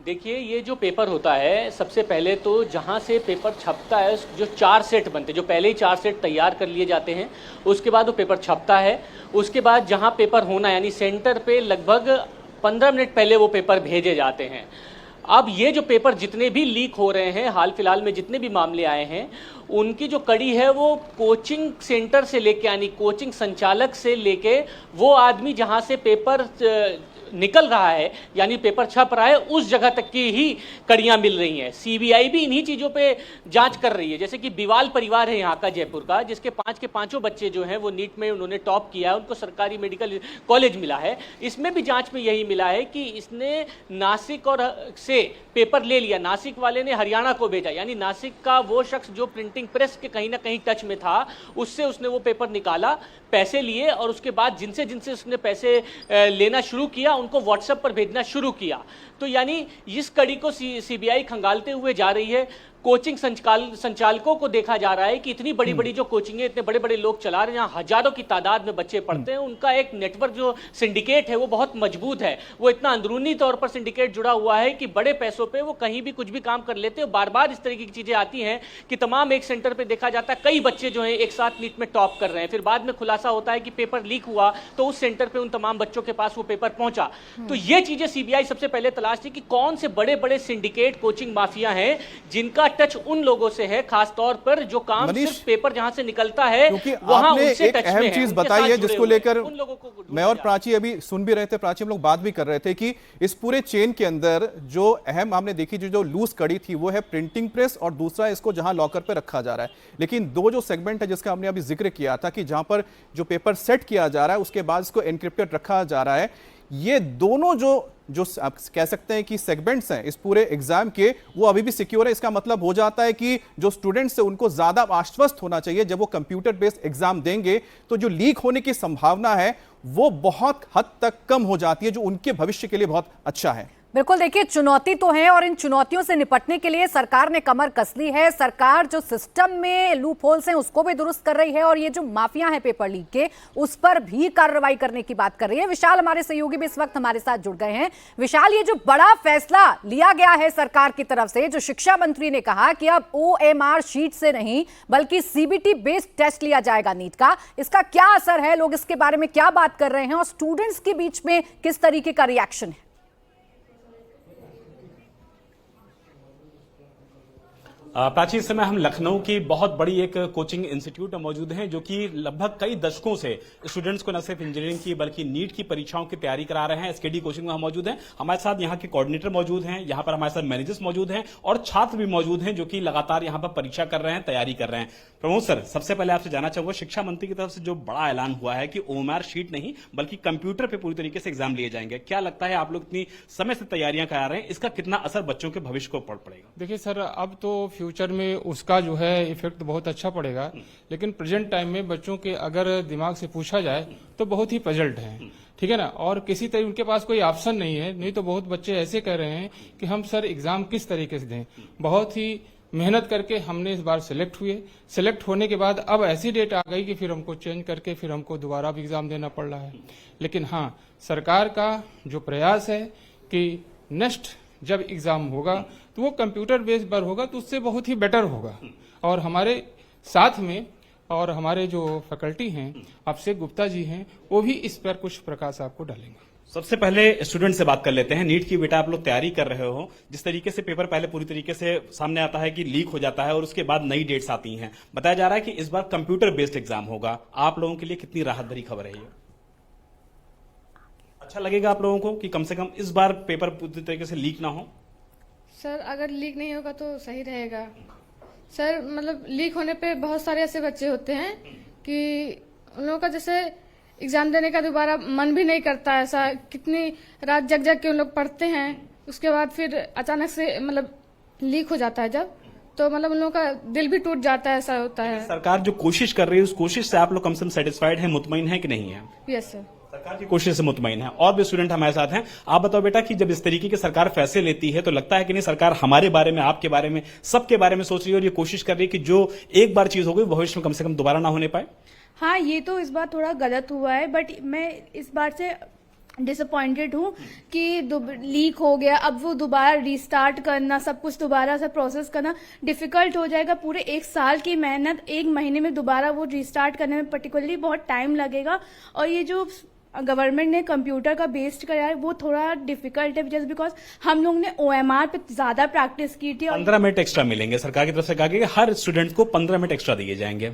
देखिए, ये जो पेपर होता है, सबसे पहले तो जहाँ से पेपर छपता है, जो 4 सेट बनते हैं, जो पहले ही 4 सेट तैयार कर लिए जाते हैं, उसके बाद वो पेपर छपता है। उसके बाद जहाँ पेपर होना यानी सेंटर पे लगभग 15 मिनट पहले वो पेपर भेजे जाते हैं। अब ये जो पेपर जितने भी लीक हो रहे हैं, हाल फिलहाल में जितने भी मामले आए हैं, उनकी जो कड़ी है वो कोचिंग सेंटर से लेके यानी कोचिंग संचालक से लेके वो आदमी जहाँ से पेपर निकल रहा है यानी पेपर छप रहा है, उस जगह तक की ही कड़ियां मिल रही हैं। सीबीआई भी इन्हीं चीज़ों पे जांच कर रही है। जैसे कि बिवाल परिवार है यहाँ का, जयपुर का, जिसके 5 के 5 बच्चे जो हैं वो नीट में उन्होंने टॉप किया है, उनको सरकारी मेडिकल कॉलेज मिला है। इसमें भी जांच में यही मिला है कि इसने नासिक और से पेपर ले लिया, नासिक वाले ने हरियाणा को भेजा, यानी नासिक का वो शख्स जो प्रिंटिंग प्रेस के कहीं ना कहीं टच में था, उससे उसने वो पेपर निकाला, पैसे लिए और उसके बाद जिनसे जिनसे उसने पैसे लेना शुरू किया उनको व्हाट्सएप पर भेजना शुरू किया। तो यानी इस कड़ी को सीबीआई खंगालते हुए जा रही है। कोचिंग संचालकों को देखा जा रहा है कि इतनी बड़ी बड़ी जो कोचिंग है, इतने बड़े बड़े लोग चला रहे हैं, जहाँ हजारों की तादाद में बच्चे पढ़ते हैं, उनका एक नेटवर्क जो सिंडिकेट है वो बहुत मजबूत है। वो इतना अंदरूनी तौर पर सिंडिकेट जुड़ा हुआ है कि बड़े पैसों पे वो कहीं भी कुछ भी काम कर लेते हैं। बार बार इस तरीके की चीजें आती हैं कि तमाम एक सेंटर पे देखा जाता है कई बच्चे जो हैं एक साथ नीट में टॉप कर रहे हैं, फिर बाद में खुलासा होता है कि पेपर लीक हुआ तो उस सेंटर पे उन तमाम बच्चों के पास वो पेपर पहुंचा। तो ये चीजें सीबीआई सबसे पहले तलाश थी कि कौन से बड़े बड़े सिंडिकेट कोचिंग माफिया हैं जिनका टच उन लोगों से है, खास तौर पर जो काम सिर्फ पेपर जहां से निकलता है वहां उनसे टच में है। एक अहम चीज बताई है जिसको लेकर मैं और प्राची अभी सुन भी रहे थे, प्राची हम लोग बात भी कर रहे थे कि इस पूरे चेन के अंदर जो अहम हमने देखी जो लूज कड़ी थी वो है प्रिंटिंग प्रेस और दूसरा इसको जहां लॉकर पे रखा जा रहा है। लेकिन दो जो सेगमेंट है जिसका हमने अभी जिक्र किया था कि जहां पर जो पेपर सेट किया जा रहा है उसके बाद इसको एनक्रिप्टेड रखा जा रहा है, ये दोनों जो आप कह सकते हैं कि सेगमेंट्स हैं इस पूरे एग्जाम के, वो अभी भी सिक्योर है। इसका मतलब हो जाता है कि जो स्टूडेंट्स हैं उनको ज्यादा आश्वस्त होना चाहिए जब वो कंप्यूटर बेस्ड एग्जाम देंगे, तो जो लीक होने की संभावना है वो बहुत हद तक कम हो जाती है, जो उनके भविष्य के लिए बहुत अच्छा है। बिल्कुल, देखिए चुनौती तो है और इन चुनौतियों से निपटने के लिए सरकार ने कमर कस ली है। सरकार जो सिस्टम में लूप होल्स हैं उसको भी दुरुस्त कर रही है और ये जो माफिया है पेपर लीक के उस पर भी कार्रवाई करने की बात कर रही है। विशाल हमारे सहयोगी भी इस वक्त हमारे साथ जुड़ गए हैं। विशाल, ये जो बड़ा फैसला लिया गया है सरकार की तरफ से, जो शिक्षा मंत्री ने कहा कि अब OMR शीट से नहीं बल्कि CBT बेस्ड टेस्ट लिया जाएगा नीट का, इसका क्या असर है, लोग इसके बारे में क्या बात कर रहे हैं और स्टूडेंट्स के बीच में किस तरीके का रिएक्शन है? प्राची, इस समय हम लखनऊ की बहुत बड़ी एक कोचिंग इंस्टीट्यूट में मौजूद हैं जो कि लगभग कई दशकों से स्टूडेंट्स को न सिर्फ इंजीनियरिंग की बल्कि नीट की परीक्षाओं की तैयारी करा रहे हैं। SKD कोचिंग में हम मौजूद हैं, हमारे साथ यहाँ के कोऑर्डिनेटर मौजूद हैं, यहाँ पर हमारे साथ मैनेजर्स मौजूद हैं और छात्र भी मौजूद हैं जो कि लगातार यहाँ पर परीक्षा कर रहे हैं, तैयारी कर रहे हैं। प्रमोद सर, सबसे पहले आपसे जानना चाहूंगा, शिक्षा मंत्री की तरफ से जो बड़ा ऐलान हुआ है कि OMR शीट नहीं बल्कि कंप्यूटर पर पूरी तरीके से एग्जाम लिए जाएंगे, क्या लगता है आप लोग इतनी समय से तैयारियां करा रहे हैं, इसका कितना असर बच्चों के भविष्य को पड़ेगा? देखिए सर, अब तो फ्यूचर में उसका जो है इफेक्ट बहुत अच्छा पड़ेगा, लेकिन प्रेजेंट टाइम में बच्चों के अगर दिमाग से पूछा जाए तो बहुत ही पजल्ड हैं, ठीक है ना, और किसी तरह उनके पास कोई ऑप्शन नहीं है। नहीं तो बहुत बच्चे ऐसे कह रहे हैं कि हम सर एग्जाम किस तरीके से दें। बहुत ही मेहनत करके हमने इस बार सिलेक्ट हुए, सिलेक्ट होने के बाद अब ऐसी डेट आ गई कि फिर हमको चेंज करके फिर हमको दोबारा भी एग्जाम देना पड़ रहा है। लेकिन हाँ, सरकार का जो प्रयास है कि नेक्स्ट जब एग्जाम होगा तो वो कंप्यूटर बेस्ड पर होगा तो उससे बहुत ही बेटर होगा। और हमारे साथ में और हमारे जो फैकल्टी हैं, अभिषेक गुप्ता जी हैं, वो भी इस पर कुछ प्रकाश आपको डालेंगे। सबसे पहले स्टूडेंट से बात कर लेते हैं। नीट की बेटा आप लोग तैयारी कर रहे हो, जिस तरीके से पेपर पहले पूरी तरीके से सामने आता है कि लीक हो जाता है और उसके बाद नई डेट्स आती हैं, बताया जा रहा है कि इस बार कंप्यूटर बेस्ड एग्जाम होगा, आप लोगों के लिए कितनी राहत भरी खबर है ये? अच्छा लगेगा आप लोगों को कि कम से कम इस बार पेपर पूरी तरीके से लीक ना हो? सर, अगर लीक नहीं होगा तो सही रहेगा सर। मतलब लीक होने पे बहुत सारे ऐसे बच्चे होते हैं कि उन लोगों का जैसे एग्जाम देने का दोबारा मन भी नहीं करता। ऐसा कितनी रात जग जग के उन लोग पढ़ते हैं, उसके बाद फिर अचानक से मतलब लीक हो जाता है जब, तो मतलब उन लोगों का दिल भी टूट जाता है, ऐसा होता है। सरकार जो कोशिश कर रही है उस कोशिश से आप लोग कम से कम सेटिस्फाइड है, मुतमईन है कि नहीं है? यस सर, सरकार की कोशिश से मुतमईन है। और भी स्टूडेंट हमारे साथ हैं, आप बताओ बेटा कि जब इस तरीके की सरकार फैसले लेती है तो लगता है कि नहीं सरकार हमारे बारे में, आपके बारे में, सबके बारे में सोच रही है और ये कोशिश कर रही है कि जो एक बार चीज हो गई भविष्य में कम से कम दोबारा ना होने पाए? हाँ, ये तो इस बार थोड़ा गलत हुआ है, बट मैं इस बार से डिसअपॉइंटेड हूँ कि लीक हो गया, अब वो दोबारा रीस्टार्ट करना, सब कुछ दोबारा से प्रोसेस करना डिफिकल्ट हो जाएगा। पूरे 1 साल की मेहनत 1 महीने में दोबारा वो रीस्टार्ट करने में पर्टिकुलरली बहुत टाइम लगेगा। और ये जो गवर्नमेंट ने कंप्यूटर का बेस्ड कराया है वो थोड़ा डिफिकल्ट है, जस्ट बिकॉज हम लोग ने OMR पे ज्यादा प्रैक्टिस की थी। 15 मिनट एक्स्ट्रा मिलेंगे, सरकार की तरफ से कहा गया कि हर स्टूडेंट को 15 मिनट एक्स्ट्रा दिए जाएंगे।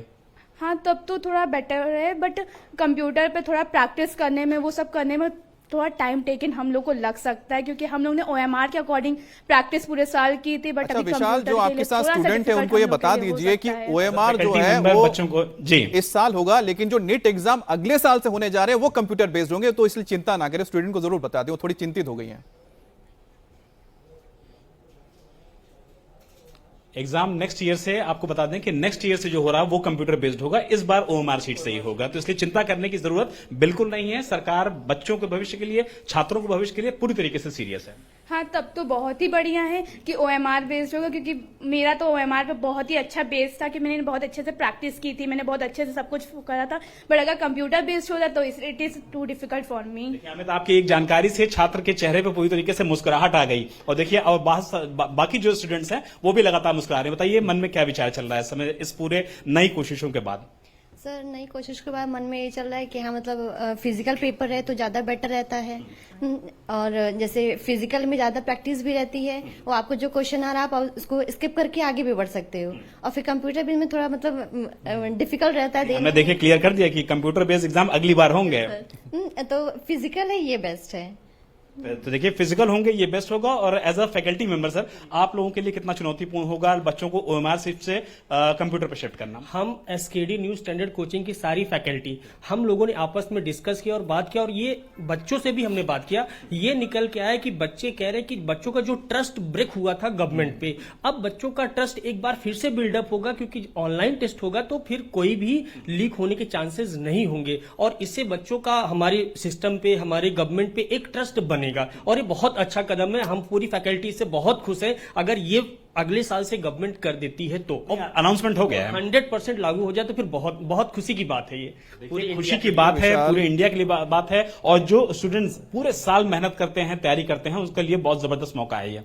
हाँ, तब तो थोड़ा बेटर है, बट कंप्यूटर पे थोड़ा प्रैक्टिस करने में, वो सब करने में थोड़ा टाइम टेकन हम लोग को लग सकता है, क्योंकि हम लोग ने OMR के अकॉर्डिंग प्रैक्टिस पूरे साल की थी। बट अच्छा अभी विशाल, जो आपके साथ स्टूडेंट है उनको ये बता दीजिए कि OMR जो Faculty है member वो बच्चों को जी इस साल होगा, लेकिन जो नीट एग्जाम अगले साल से होने जा रहे हैं वो कंप्यूटर बेस्ड होंगे, तो इसलिए चिंता ना करें। स्टूडेंट को जरूर बता दें, वो थोड़ी चिंतित हो गई हैं। एग्जाम नेक्स्ट ईयर से, आपको बता दें कि नेक्स्ट ईयर से जो हो रहा है वो कंप्यूटर बेस्ड होगा, इस बार OMR शीट से ही होगा, तो इसलिए चिंता करने की जरूरत बिल्कुल नहीं है। सरकार बच्चों के भविष्य के लिए, छात्रों के भविष्य के लिए पूरी तरीके से सीरियस है। हाँ, तब तो बहुत ही बढ़िया है कि OMR बेस्ड होगा, क्योंकि मेरा तो OMR पे बहुत ही अच्छा बेस था कि मैंने बहुत अच्छे से प्रैक्टिस की थी, मैंने बहुत अच्छे से सब कुछ करा था। बट अगर कंप्यूटर बेस्ड होता तो it is too difficult for me. Amit, आपकी एक जानकारी से छात्र के चेहरे पे पूरी तरीके से मुस्कुराहट आ गई, और देखिए और बाकी जो स्टूडेंट्स हैं वो भी लगातार मुस्कुरा रहे हैं। बताइए मन में क्या विचार चल रहा है इस समय, इस पूरे नई कोशिशों के बाद? सर, नई कोशिश के बाद मन में ये चल रहा है कि हाँ, मतलब फिजिकल पेपर है तो ज़्यादा बेटर रहता है। और जैसे फिजिकल में ज़्यादा प्रैक्टिस भी रहती है, और आपको जो क्वेश्चन आ रहा है आप उसको स्किप करके आगे भी बढ़ सकते हो। और फिर कंप्यूटर बेस में थोड़ा मतलब डिफिकल्ट रहता है। हमने देखिए क्लियर कर दिया कि कंप्यूटर बेस्ड एग्जाम अगली बार होंगे, तो फिजिकल है ये बेस्ट है। तो देखिए फिजिकल होंगे ये बेस्ट होगा। और as a faculty member sir, आप लोगों के लिए कितना चुनौतीपूर्ण होगा बच्चों को OMR शिफ्ट से कंप्यूटर पर शिफ्ट करना? हम SKD न्यू स्टैंडर्ड कोचिंग की सारी फैकल्टी हम लोगों ने आपस में डिस्कस किया और बात किया, और ये बच्चों से भी हमने बात किया। ये निकल के आया कि बच्चे कह रहे हैं कि बच्चों का जो ट्रस्ट ब्रेक हुआ था गवर्नमेंट पे, अब बच्चों का ट्रस्ट एक बार फिर से बिल्डअप होगा, क्योंकि ऑनलाइन टेस्ट होगा तो फिर कोई भी लीक होने के चांसेस नहीं होंगे, और इससे बच्चों का हमारे सिस्टम पे, हमारे गवर्नमेंट पे एक ट्रस्ट बनेगा। और ये बहुत अच्छा कदम है, हम पूरी फैकल्टी से बहुत खुश है। अगर ये अगले साल से गवर्नमेंट कर देती है तो अनाउंसमेंट हो गया है, 100% लागू हो जाए तो फिर बहुत बहुत खुशी की बात है। ये पूरी खुशी की बात है, पूरे इंडिया के लिए बात है, और जो स्टूडेंट्स पूरे साल मेहनत करते हैं, तैयारी करते हैं, उसके लिए बहुत जबरदस्त मौका है ये।